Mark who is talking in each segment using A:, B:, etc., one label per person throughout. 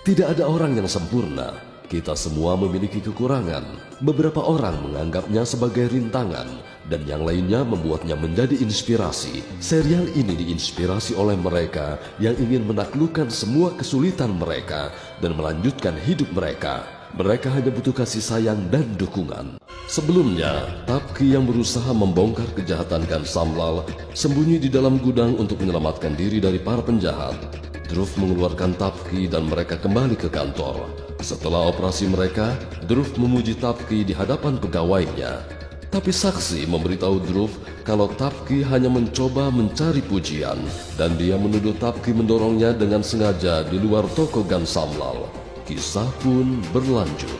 A: Tidak ada orang yang sempurna. Kita semua memiliki kekurangan. Beberapa orang menganggapnya sebagai rintangan, dan yang lainnya membuatnya menjadi inspirasi. Serial ini diinspirasi oleh mereka yang ingin menaklukkan semua kesulitan mereka dan melanjutkan hidup mereka. Mereka hanya butuh kasih sayang dan dukungan. Sebelumnya, Tapki yang berusaha membongkar kejahatan Gansamlal sembunyi di dalam gudang untuk menyelamatkan diri dari para penjahat. Dhruv mengeluarkan Tapki dan mereka kembali ke kantor. Setelah operasi mereka, Dhruv memuji Tapki di hadapan pegawainya. Tapi saksi memberitahu Dhruv kalau Tapki hanya mencoba mencari pujian, dan dia menuduh Tapki mendorongnya dengan sengaja di luar toko Gansamlal. Kisah pun berlanjut.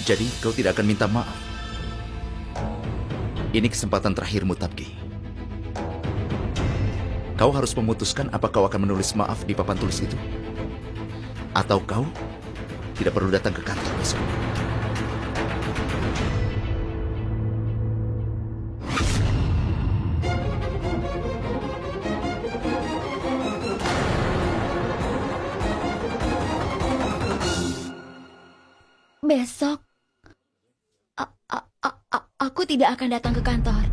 B: Jadi kau tidak akan minta maaf? Ini kesempatan terakhirmu, Tapki. Kau harus memutuskan apa kau akan menulis maaf di papan tulis itu. Atau kau tidak perlu datang ke kantor besok.
C: Besok, aku tidak akan datang ke kantor.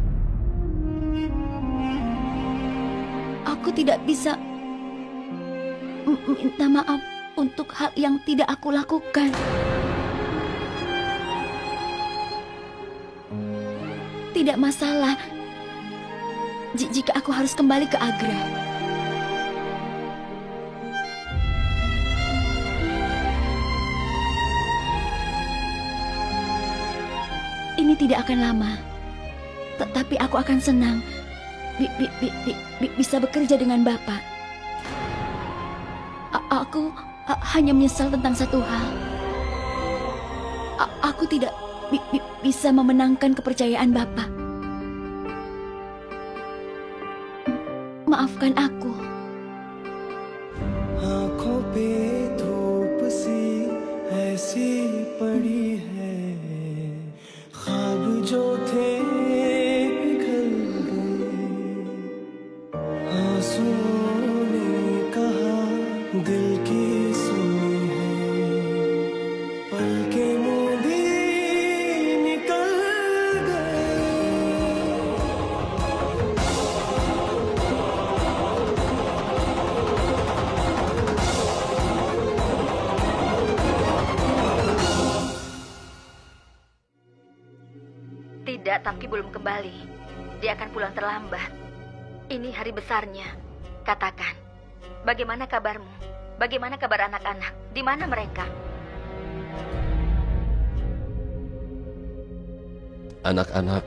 C: Aku tidak bisa minta maaf untuk hal yang tidak aku lakukan. Tidak masalah jika aku harus kembali ke Agra. Ini tidak akan lama, tetapi aku akan senang bisa bekerja dengan Bapak. Aku hanya menyesal tentang satu hal. Aku tidak bisa memenangkan kepercayaan Bapak. Maafkan aku.
D: आँखों पे धूप सी ऐसी पड़ी है ख्वाब जो थे पिघल गए आंसुओं ने कहा दिल की सुनी है पलकें मूंदी निकल गए
C: Tidak, Tapki belum kembali. Dia akan pulang terlambat. Ini hari besarnya. Katakan, bagaimana kabarmu? Bagaimana kabar anak-anak? Di mana mereka?
A: Anak-anak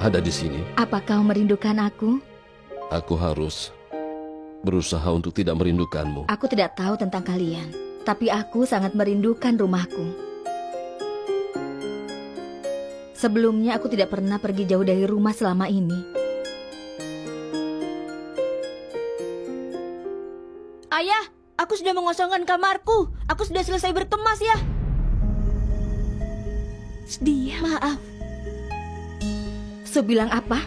A: ada di sini.
C: Apa kau merindukan aku?
A: Aku harus berusaha untuk tidak merindukanmu.
C: Aku tidak tahu tentang kalian, tapi aku sangat merindukan rumahku. Sebelumnya aku tidak pernah pergi jauh dari rumah selama ini.
E: Ayah, aku sudah mengosongkan kamarku. Aku sudah selesai berkemas ya.
C: Dia, maaf. So bilang apa?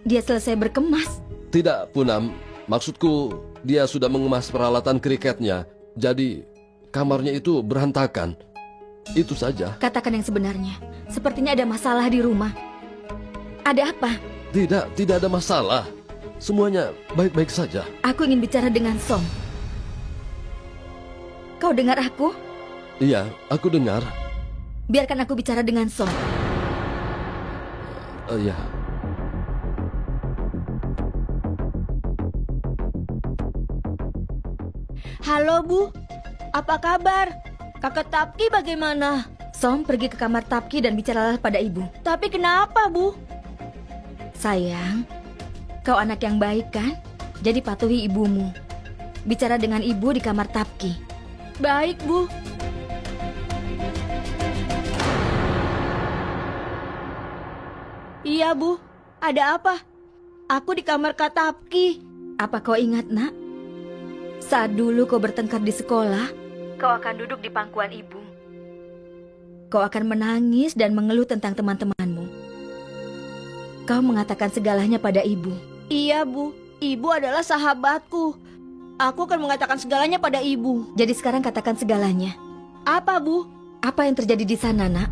C: Dia selesai berkemas.
A: Tidak, Punam. Maksudku, dia sudah mengemas peralatan kriketnya. Jadi, kamarnya itu berantakan. Itu saja.
C: Katakan yang sebenarnya. Sepertinya ada masalah di rumah. Ada apa?
A: Tidak ada masalah. Semuanya baik-baik saja.
C: Aku ingin bicara dengan Som. Kau dengar aku?
A: Iya, aku dengar.
C: Biarkan aku bicara dengan Som.
A: Iya.
E: Halo Bu, apa kabar? Kakak Tapki bagaimana?
C: Som pergi ke kamar Tapki dan bicaralah pada ibu.
E: Tapi kenapa Bu?
C: Sayang, kau anak yang baik kan? Jadi patuhi ibumu. Bicara dengan ibu di kamar Tapki.
E: Baik Bu. Iya Bu, ada apa? Aku di kamar Kak Tapki.
C: Apa kau ingat, nak? Saat dulu kau bertengkar di sekolah, kau akan duduk di pangkuan ibu. Kau akan menangis dan mengeluh tentang teman-temanmu. Kau mengatakan segalanya pada ibu.
E: Iya Bu, Ibu adalah sahabatku. Aku akan mengatakan segalanya pada ibu.
C: Jadi sekarang katakan segalanya.
E: Apa, Bu?
C: Apa yang terjadi di sana, Nak?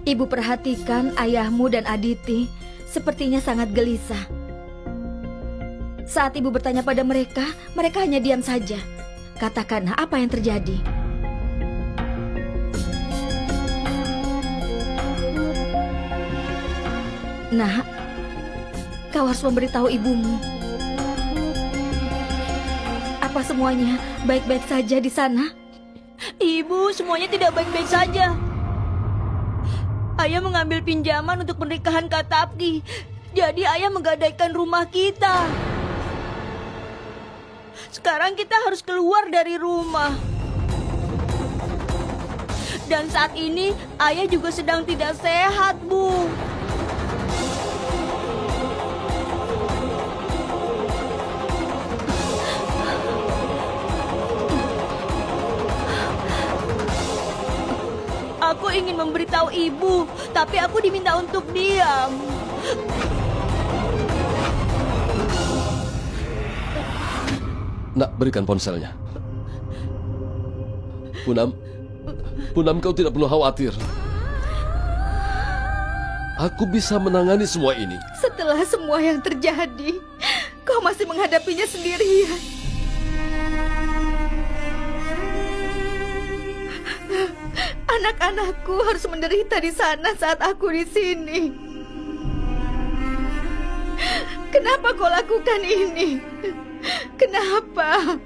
C: Ibu perhatikan ayahmu dan Aditi sepertinya sangat gelisah. Saat ibu bertanya pada mereka, mereka hanya diam saja. Katakan, apa yang terjadi? Nak, kau harus memberitahu ibumu. Apa semuanya baik-baik saja di sana?
E: Ibu, semuanya tidak baik-baik saja. Ayah mengambil pinjaman untuk pernikahan Kak Tapki. Jadi ayah menggadaikan rumah kita. Sekarang kita harus keluar dari rumah. Dan saat ini ayah juga sedang tidak sehat, Bu. Aku ingin memberitahu ibu, tapi aku diminta untuk diam.
A: Nak, berikan ponselnya. Punam, kau tidak perlu khawatir. Aku bisa menangani semua ini.
C: Setelah semua yang terjadi, kau masih menghadapinya sendirian. Anak-anakku harus menderita di sana saat aku di sini. Kenapa kau lakukan ini? Kenapa?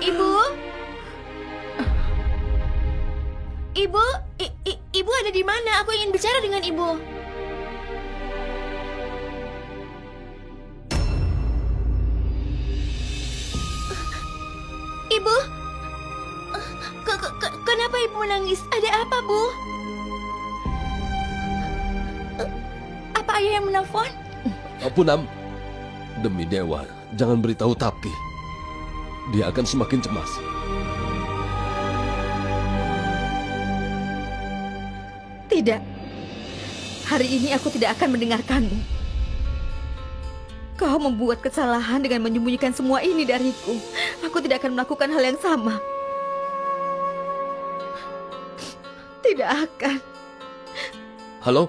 E: Ibu? Ibu? Ibu ada di mana? Aku ingin bicara dengan ibu. Ibu? Kenapa ibu menangis? Ada apa, Bu? Apa ayah yang menelpon?
A: Punam, demi dewa, jangan beritahu Tapki. Dia akan semakin cemas.
C: Tidak. Hari ini aku tidak akan mendengarkanmu. Kau membuat kesalahan dengan menyembunyikan semua ini dariku. Aku tidak akan melakukan hal yang sama. Tidak akan.
A: Halo?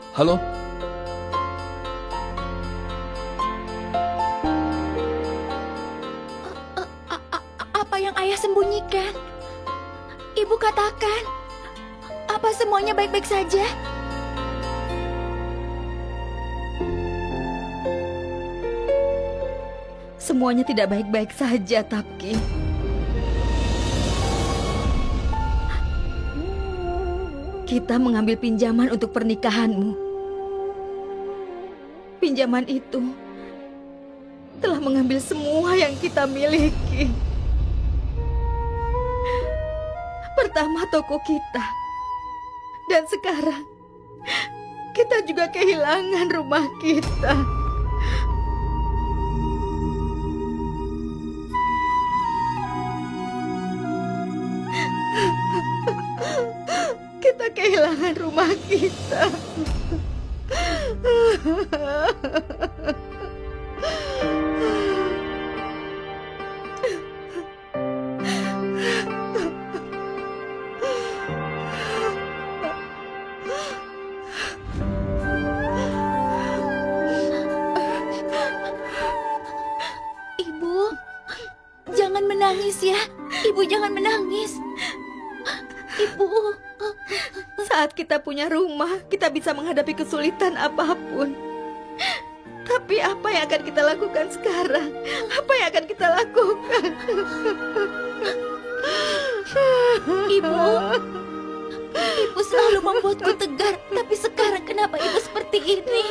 E: Apa yang ayah sembunyikan? Ibu katakan, apa semuanya baik-baik saja?
C: Semuanya tidak baik-baik saja, Tapki. Kita mengambil pinjaman untuk pernikahanmu. Pinjaman itu telah mengambil semua yang kita miliki. Pertama toko kita. Dan sekarang kita juga kehilangan rumah kita. Kita kehilangan rumah kita.
E: Ibu, jangan menangis ya. Ibu jangan menangis. Ibu.
C: Saat kita punya rumah, kita bisa menghadapi kesulitan apapun. Tapi apa yang akan kita lakukan sekarang? Apa yang akan kita lakukan?
E: Ibu selalu membuatku tegar. Tapi sekarang kenapa ibu seperti ini?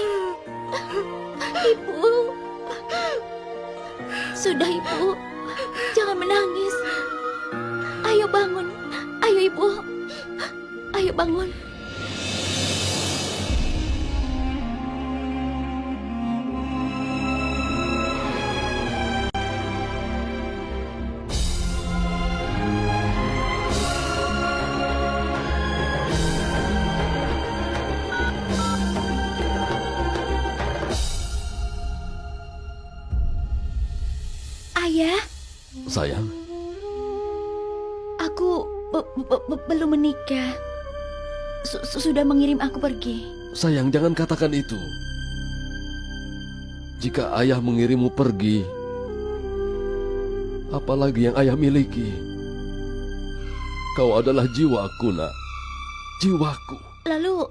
E: Ibu. Sudah, Ibu. Jangan menangis. Ayo bangun. Ayo, Ibu. Ayo bangun. Ayah,
A: Sayang,
E: aku belum menikah. Sudah mengirim aku pergi.
A: sayang, jangan katakan itu. Jika ayah mengirimmu pergi, apalagi yang ayah miliki? Kau adalah jiwaku, nak. Jiwaku.
E: Lalu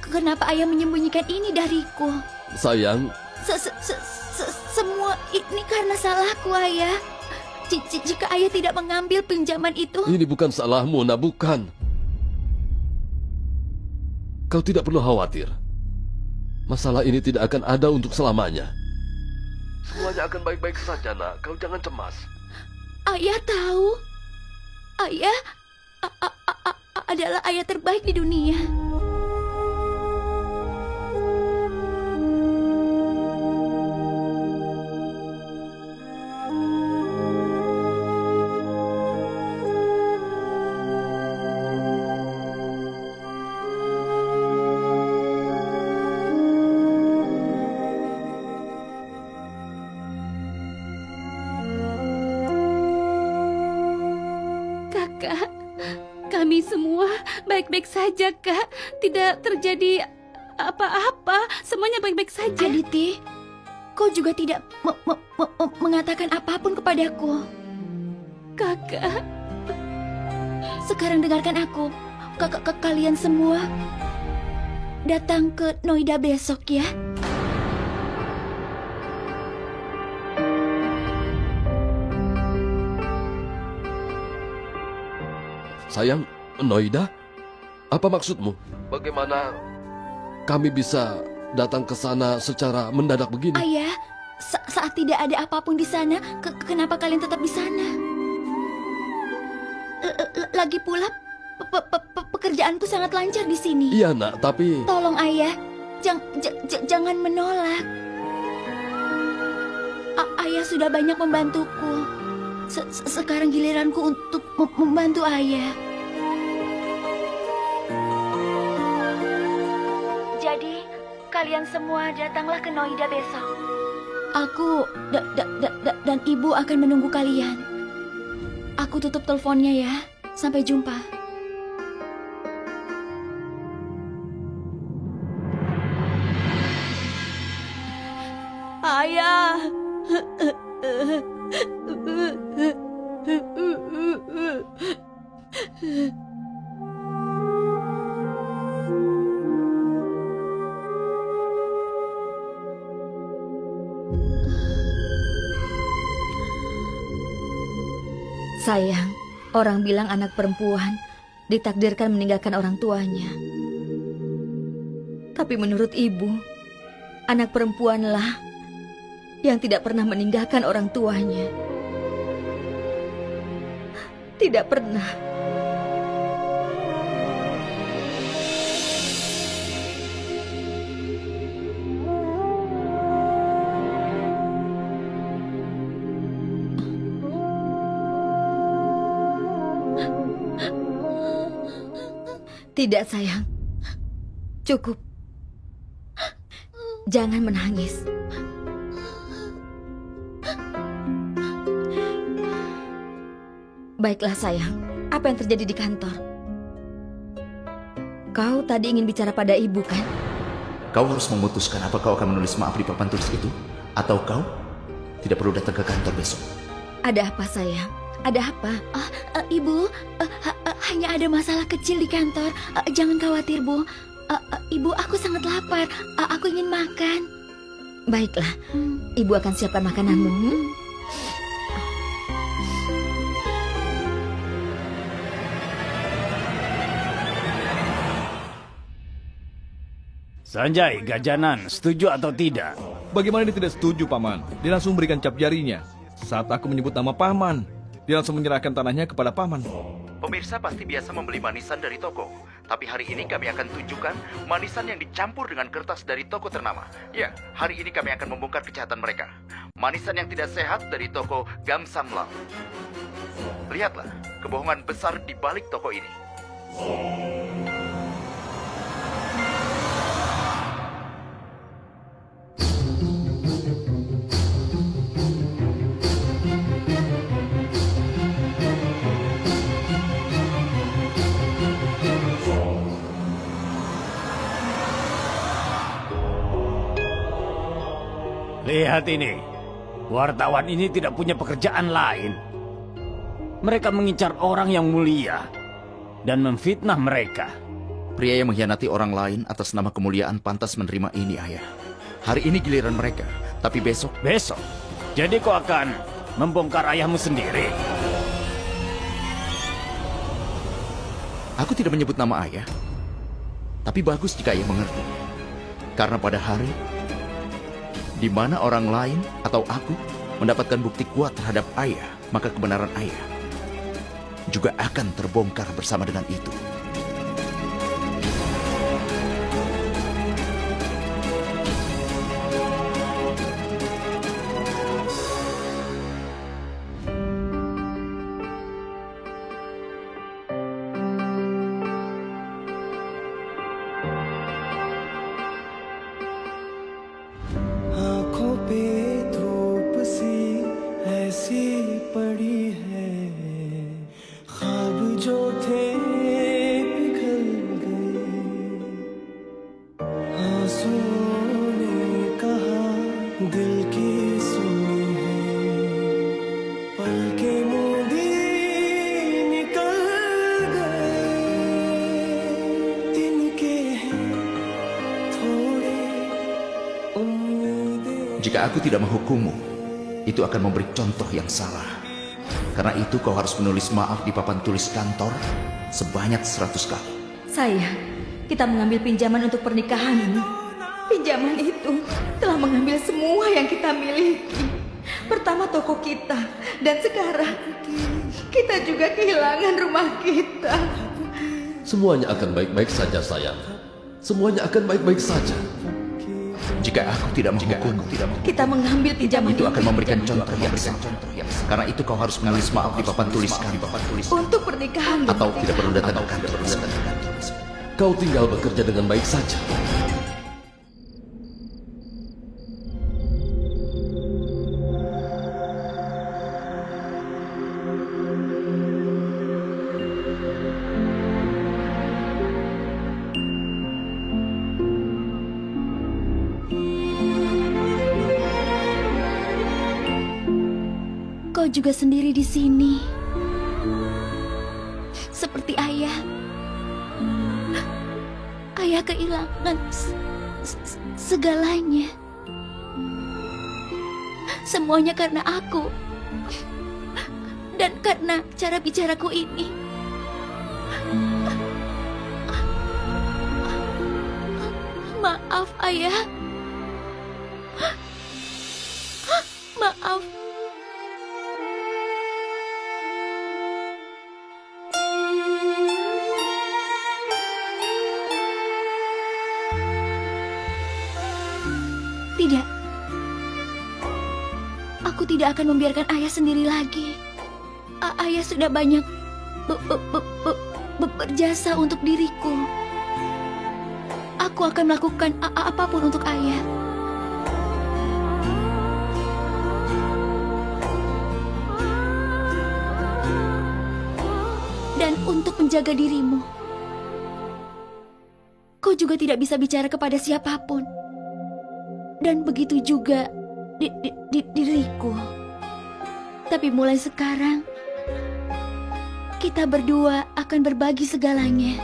E: kenapa ayah menyembunyikan ini dariku?
A: Sayang,
E: Semua ini karena salahku, ayah. Jika ayah tidak mengambil pinjaman itu,
A: ini bukan salahmu, nak, bukan. Kau tidak perlu khawatir. Masalah ini tidak akan ada untuk selamanya. Semuanya akan baik-baik saja, nak. Kau jangan cemas.
E: ayah tahu. Ayah adalah ayah terbaik di dunia.
F: Kakak, kami semua baik-baik saja, Kak. Tidak terjadi apa-apa. Semuanya baik-baik saja.
E: Aditi, kau juga tidak mengatakan apapun kepadaku.
F: Kakak,
E: Sekarang dengarkan aku. Kalian semua datang ke Noida besok ya.
A: Sayang, Noida, apa maksudmu? Bagaimana kami bisa datang ke sana secara mendadak begini?
E: Ayah, saat tidak ada apapun di sana, kenapa kalian tetap di sana? Lagi pula, pekerjaanku sangat lancar di sini.
A: Iya, nak, tapi...
E: Tolong ayah, jangan menolak. Ayah sudah banyak membantuku. Sekarang giliranku untuk membantu ayah. Jadi, kalian semua datanglah ke Noida besok. Aku dan ibu akan menunggu kalian. Aku tutup teleponnya ya. Sampai jumpa. Ayah.
C: Sayang, orang bilang anak perempuan ditakdirkan meninggalkan orang tuanya. Tapi menurut ibu, anak perempuanlah yang tidak pernah meninggalkan orang tuanya. Tidak pernah. Tidak, sayang. Cukup. Jangan menangis. Baiklah, sayang. Apa yang terjadi di kantor? Kau tadi ingin bicara pada ibu, kan?
B: Kau harus memutuskan apakah kau akan menulis maaf di papan tulis itu, atau kau tidak perlu datang ke kantor besok.
C: Ada apa, sayang? Ada apa?
E: Ibu, hanya ada masalah kecil di kantor. Jangan khawatir, Bu. Ibu, aku sangat lapar. Aku ingin makan.
C: Baiklah, ibu akan siapkan makananmu.
G: Sanjay, Gajanan, setuju atau tidak?
H: Bagaimana dia tidak setuju, Paman? Dia langsung berikan cap jarinya. Saat aku menyebut nama Paman, dia langsung menyerahkan tanahnya kepada Paman.
B: Pemirsa pasti biasa membeli manisan dari toko. Tapi hari ini kami akan tunjukkan manisan yang dicampur dengan kertas dari toko ternama. Ya, hari ini kami akan membongkar kejahatan mereka. Manisan yang tidak sehat dari toko Gamsamlal. Lihatlah, kebohongan besar di balik toko ini.
G: Lihat ini. Wartawan ini tidak punya pekerjaan lain. Mereka mengincar orang yang mulia dan memfitnah mereka.
B: Pria yang mengkhianati orang lain atas nama kemuliaan pantas menerima ini, Ayah. Hari ini giliran mereka, tapi besok...
G: Besok? Jadi kau akan membongkar ayahmu sendiri?
B: Aku tidak menyebut nama Ayah. Tapi bagus jika Ayah mengerti. Karena pada hari di mana orang lain atau aku mendapatkan bukti kuat terhadap Ayah, maka kebenaran Ayah juga akan terbongkar bersama dengan itu.
D: आंखों पे धूप सी ऐसी पड़ी है, ख्वाब जो थे पिघल गए। आंसुओं ने कहा दिल की सुनी है, पलकें मूंदी निकल गए। तिनके हैं थोड़े उम्मीदें।
B: Jika aku tidak menghukummu, itu akan memberi contoh yang salah. Karena itu kau harus menulis maaf di papan tulis kantor sebanyak 100 kali.
C: Sayang, kita mengambil pinjaman untuk pernikahan ini. Pinjaman itu telah mengambil semua yang kita miliki. Pertama toko kita, dan sekarang kita juga kehilangan rumah kita.
A: Semuanya akan baik-baik saja, sayang. Semuanya akan baik-baik saja.
B: Jika aku tidak menghukummu,
C: Kita mengambil pinjaman
B: itu
C: ini
B: akan memberikan contoh yang salah. Karena itu kau harus menulis maaf di papan tulis kantor.
C: untuk pernikahan.
B: Atau tidak perlu datang ke kantor.
A: Kau tinggal bekerja dengan baik saja.
E: Kau juga sendiri di sini. Seperti ayah. Ayah kehilangan segalanya. Semuanya karena aku. Dan karena cara bicaraku ini. Maaf, ayah. Maaf. Tidak. Aku tidak akan membiarkan ayah sendiri lagi. Ayah sudah banyak berjasa untuk diriku. Aku akan melakukan apapun untuk ayah. Dan untuk menjaga dirimu, kau juga tidak bisa bicara kepada siapapun. Dan begitu juga diriku. Tapi mulai sekarang, kita berdua akan berbagi segalanya.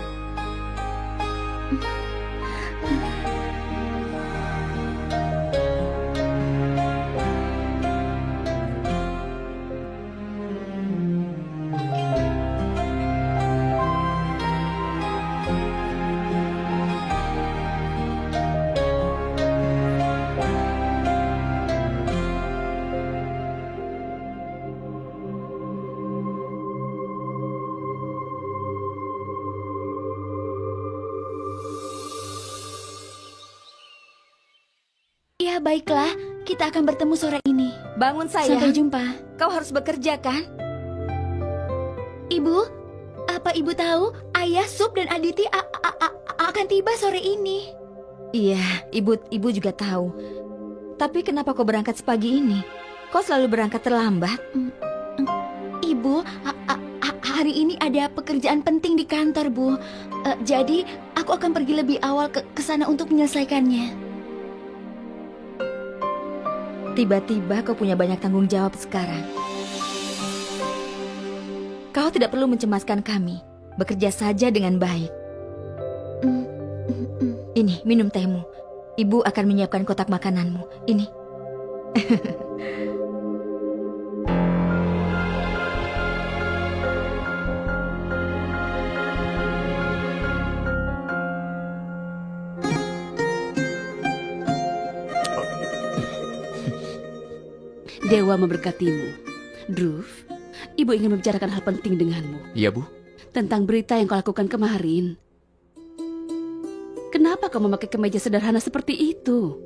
E: Ya, baiklah. Kita akan bertemu sore ini.
C: Bangun sayang.
E: Sampai jumpa.
C: Kau harus bekerja kan?
E: Ibu, apa ibu tahu ayah, Sup, dan Aditi akan tiba sore ini?
C: Iya, ibu juga tahu. Tapi kenapa kau berangkat sepagi ini? Kau selalu berangkat terlambat.
E: Ibu, hari ini ada pekerjaan penting di kantor, Bu. Jadi, aku akan pergi lebih awal ke sana untuk menyelesaikannya.
C: Tiba-tiba kau punya banyak tanggung jawab sekarang. Kau tidak perlu mencemaskan kami. Bekerja saja dengan baik. Ini, minum tehmu. Ibu akan menyiapkan kotak makananmu. Ini.
F: Dewa memberkatimu. Dhruv, ibu ingin membicarakan hal penting denganmu.
B: Iya, Bu.
F: Tentang berita yang kau lakukan kemarin. Kenapa kau memakai kemeja sederhana seperti itu?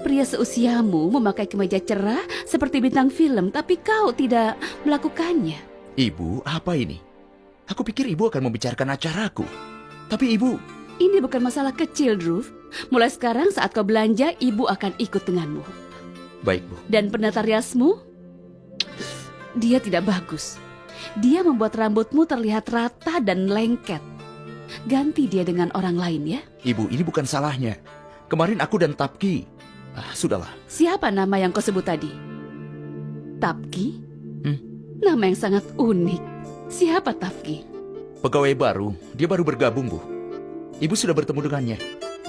F: Pria seusiamu memakai kemeja cerah seperti bintang film, tapi kau tidak melakukannya.
B: Ibu, apa ini? Aku pikir Ibu akan membicarakan acaraku. Tapi Ibu...
F: Ini bukan masalah kecil, Dhruv. Mulai sekarang saat kau belanja, ibu akan ikut denganmu.
B: Baik, Bu.
F: Dan penata riasmu, dia tidak bagus. Dia membuat rambutmu terlihat rata dan lengket. Ganti dia dengan orang lain ya.
B: Ibu, ini bukan salahnya. Kemarin aku dan Tapki... sudahlah.
F: Siapa nama yang kau sebut tadi? Tapki? Nama yang sangat unik. Siapa Tapki?
B: Pegawai baru. Dia baru bergabung, Bu. Ibu sudah bertemu dengannya.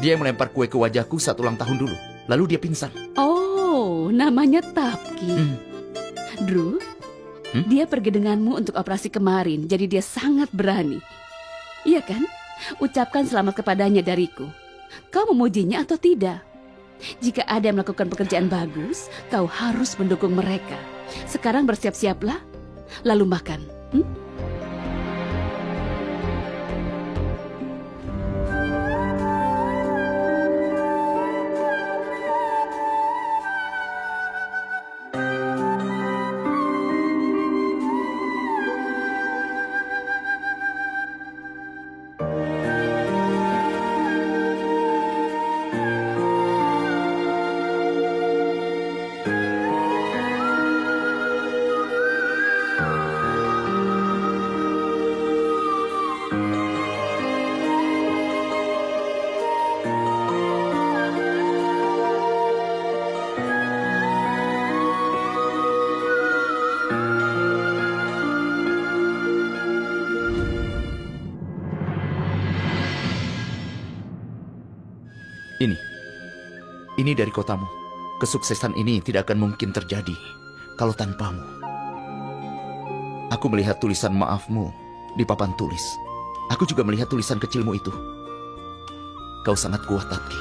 B: Dia yang melempar kue ke wajahku saat ulang tahun dulu. Lalu dia pingsan.
F: Oh, namanya Tapki. Dhruv, dia pergi denganmu untuk operasi kemarin, jadi dia sangat berani. Iya kan? Ucapkan selamat kepadanya dariku. Kau memujinya atau tidak? Jika ada yang melakukan pekerjaan bagus, kau harus mendukung mereka. Sekarang bersiap-siaplah, lalu makan.
B: Ini dari kotamu. Kesuksesan ini tidak akan mungkin terjadi kalau tanpamu. Aku melihat tulisan maafmu di papan tulis. Aku juga melihat tulisan kecilmu itu. Kau sangat kuat, Tapki.